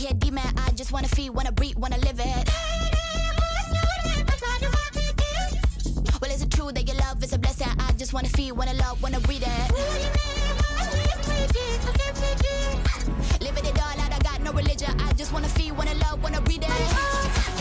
hear demand, I just wanna feel, wanna breathe, wanna live it. Well, is it true that your love is a blessing? I just wanna feel, wanna love, wanna breathe it. Living it all out, I got no religion. I just wanna feel, wanna love, wanna breathe it.